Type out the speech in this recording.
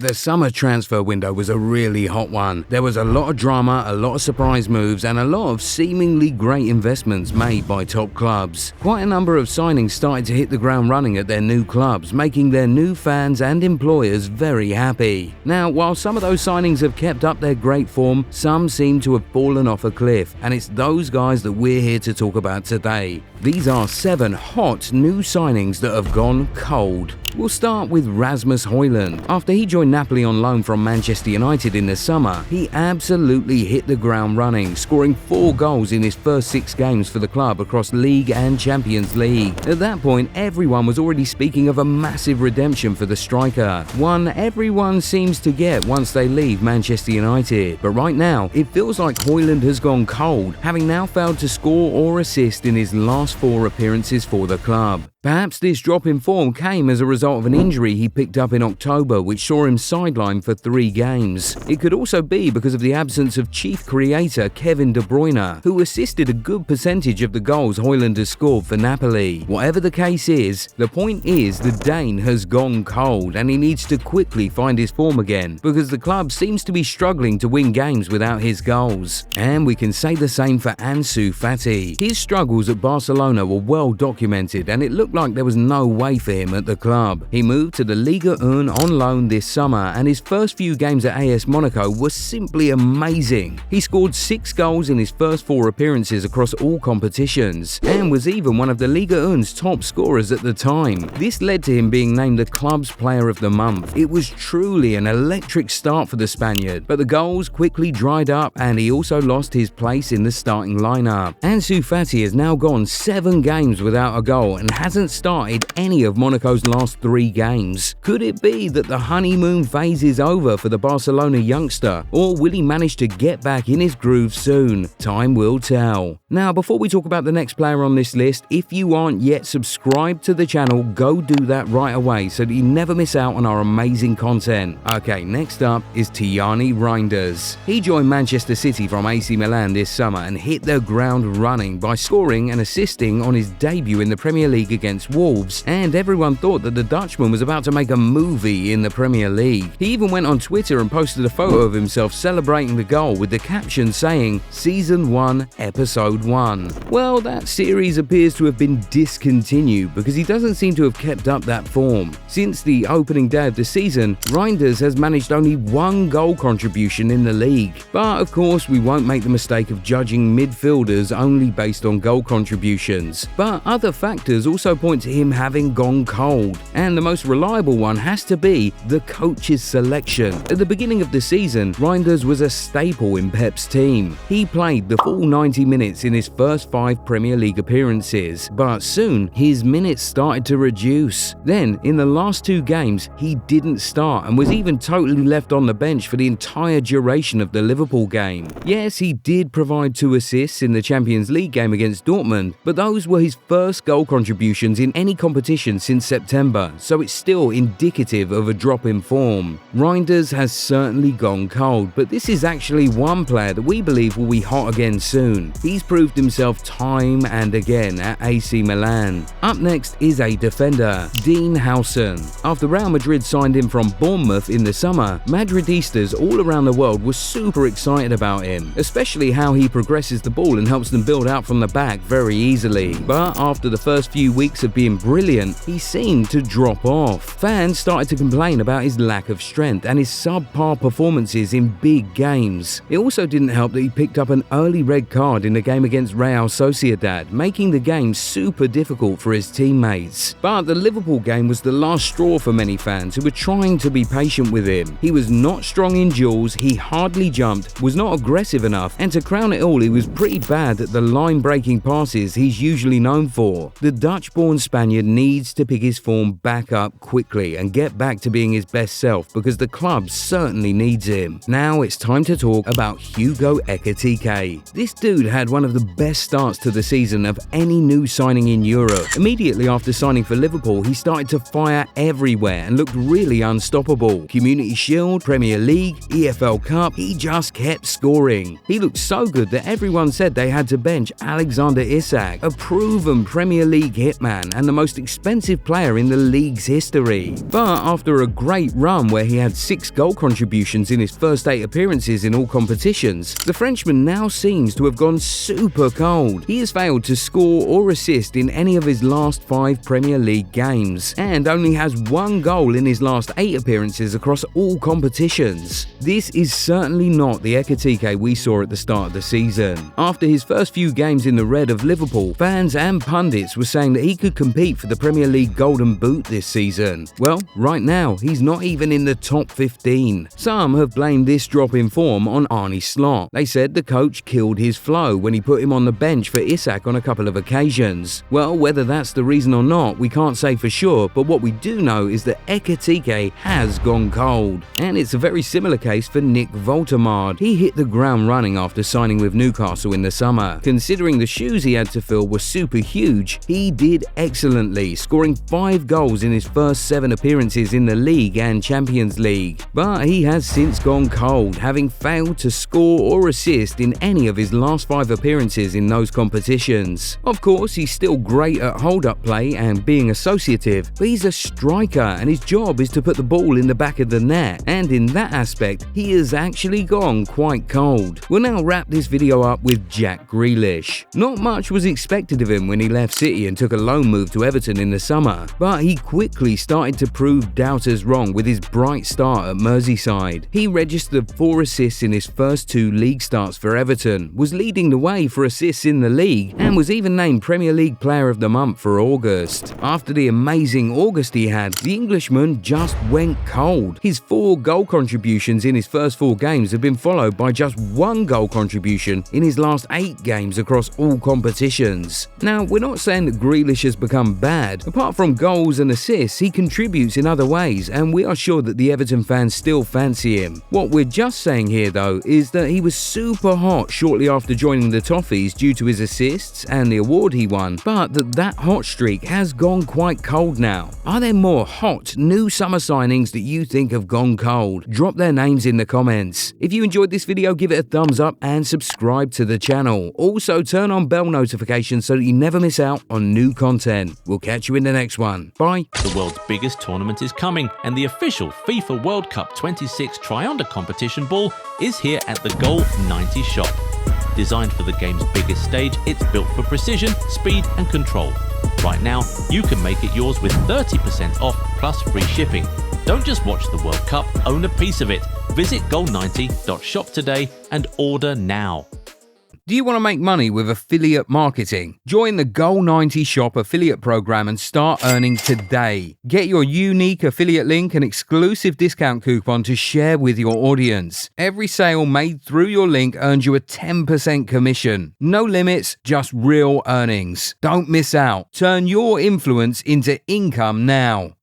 The summer transfer window was a really hot one. There was a lot of drama, a lot of surprise moves, and a lot of seemingly great investments made by top clubs. Quite a number of signings started to hit the ground running at their new clubs, making their new fans and employers very happy. Now, while some of those signings have kept up their great form, some seem to have fallen off a cliff, and it's those guys that we're here to talk about today. These are 7 hot new signings that have gone cold. We'll start with Rasmus Højlund. After he joined Napoli on loan from Manchester United in the summer, he absolutely hit the ground running, scoring 4 goals in his first 6 games for the club across League and Champions League. At that point, everyone was already speaking of a massive redemption for the striker, one everyone seems to get once they leave Manchester United. But right now, it feels like Højlund has gone cold, having now failed to score or assist in his last 4 appearances for the club. Perhaps this drop in form came as a result of an injury he picked up in October, which saw him sidelined for 3 games. It could also be because of the absence of chief creator Kevin De Bruyne, who assisted a good percentage of the goals Højlund has scored for Napoli. Whatever the case is, the point is the Dane has gone cold and he needs to quickly find his form again, because the club seems to be struggling to win games without his goals. And we can say the same for Ansu Fati. His struggles at Barcelona were well documented, and it looked like there was no way for him at the club. He moved to the Liga 1 on loan this summer, and his first few games at AS Monaco were simply amazing. He scored 6 goals in his first 4 appearances across all competitions, and was even one of the Liga 1's top scorers at the time. This led to him being named the club's player of the month. It was truly an electric start for the Spaniard, but the goals quickly dried up and he also lost his place in the starting lineup. Ansu Fati has now gone 7 games without a goal and hasn't started any of Monaco's last 3 games. Could it be that the honeymoon phase is over for the Barcelona youngster, or will he manage to get back in his groove soon? Time will tell. Now, before we talk about the next player on this list, if you aren't yet subscribed to the channel, go do that right away so that you never miss out on our amazing content. Okay, next up is Tijjani Reinders. He joined Manchester City from AC Milan this summer and hit the ground running by scoring and assisting on his debut in the Premier League against Wolves, and everyone thought that the Dutchman was about to make a movie in the Premier League. He even went on Twitter and posted a photo of himself celebrating the goal with the caption saying, "Season 1, Episode 1. Well, that series appears to have been discontinued because he doesn't seem to have kept up that form. Since the opening day of the season, Reinders has managed only 1 goal contribution in the league. But of course, we won't make the mistake of judging midfielders only based on goal contributions. But other factors also point to him having gone cold, and the most reliable one has to be the coach's selection. At the beginning of the season, Reinders was a staple in Pep's team. He played the full 90 minutes in his first 5 Premier League appearances, but soon his minutes started to reduce. Then, in the last 2 games, he didn't start and was even totally left on the bench for the entire duration of the Liverpool game. Yes, he did provide 2 assists in the Champions League game against Dortmund, but those were his first goal contributions in any competition since September, so it's still indicative of a drop in form. Reinders has certainly gone cold, but this is actually one player that we believe will be hot again soon. He's proved himself time and again at AC Milan. Up next is a defender, Dean Howson. After Real Madrid signed him from Bournemouth in the summer, Madridistas all around the world were super excited about him, especially how he progresses the ball and helps them build out from the back very easily. But after the first few weeks of being brilliant, he seemed to drop off. Fans started to complain about his lack of strength and his subpar performances in big games. It also didn't help that he picked up an early red card in the game against Real Sociedad, making the game super difficult for his teammates. But the Liverpool game was the last straw for many fans who were trying to be patient with him. He was not strong in duels, he hardly jumped, was not aggressive enough, and to crown it all, he was pretty bad at the line-breaking passes he's usually known for. The Dutch-born Spaniard needs to pick his form back up quickly and get back to being his best self, because the club certainly needs him. Now it's time to talk about Hugo Ekitike. This dude had one of the best starts to the season of any new signing in Europe. Immediately after signing for Liverpool, he started to fire everywhere and looked really unstoppable. Community Shield, Premier League, EFL Cup, he just kept scoring. He looked so good that everyone said they had to bench Alexander Isak, a proven Premier League hitman. fan and the most expensive player in the league's history. But after a great run where he had 6 goal contributions in his first 8 appearances in all competitions, the Frenchman now seems to have gone super cold. He has failed to score or assist in any of his last 5 Premier League games, and only has 1 goal in his last 8 appearances across all competitions. This is certainly not the Ekitike we saw at the start of the season. After his first few games in the red of Liverpool, fans and pundits were saying that he could compete for the Premier League Golden Boot this season. Well, right now, he's not even in the top 15. Some have blamed this drop in form on Arne Slot. They said the coach killed his flow when he put him on the bench for Isak on a couple of occasions. Well, whether that's the reason or not, we can't say for sure, but what we do know is that Ekitike has gone cold. And it's a very similar case for Nick Woltermade. He hit the ground running after signing with Newcastle in the summer. Considering the shoes he had to fill were super huge, he did excellently, scoring 5 goals in his first 7 appearances in the league and Champions League. But he has since gone cold, having failed to score or assist in any of his last 5 appearances in those competitions. Of course, he's still great at hold-up play and being associative, but he's a striker and his job is to put the ball in the back of the net, and in that aspect, he has actually gone quite cold. We'll now wrap this video up with Jack Grealish. Not much was expected of him when he left City and took a loan move to Everton in the summer, but he quickly started to prove doubters wrong with his bright start at Merseyside. He registered 4 assists in his first 2 league starts for Everton, was leading the way for assists in the league, and was even named Premier League Player of the Month for August. After the amazing August he had, the Englishman just went cold. His 4 goal contributions in his first 4 games have been followed by just 1 goal contribution in his last 8 games across all competitions. Now, we're not saying that Grealish has become bad. Apart from goals and assists, he contributes in other ways, and we are sure that the Everton fans still fancy him. What we're just saying here, though, is that he was super hot shortly after joining the Toffees due to his assists and the award he won, but that hot streak has gone quite cold now. Are there more hot new summer signings that you think have gone cold? Drop their names in the comments. If you enjoyed this video, give it a thumbs up and subscribe to the channel. Also, turn on bell notifications so that you never miss out on new content. We'll catch you in the next one. Bye. The world's biggest tournament is coming, and the official FIFA World Cup 26 Try-Under competition ball is here at the Goal 90 shop. Designed for the game's biggest stage, it's built for precision, speed and control. Right now, you can make it yours with 30% off plus free shipping. Don't just watch the World Cup, own a piece of it. Visit goal90.shop today and order now. Do you want to make money with affiliate marketing? Join the Goal90 Shop affiliate program and start earning today. Get your unique affiliate link and exclusive discount coupon to share with your audience. Every sale made through your link earns you a 10% commission. No limits, just real earnings. Don't miss out. Turn your influence into income now.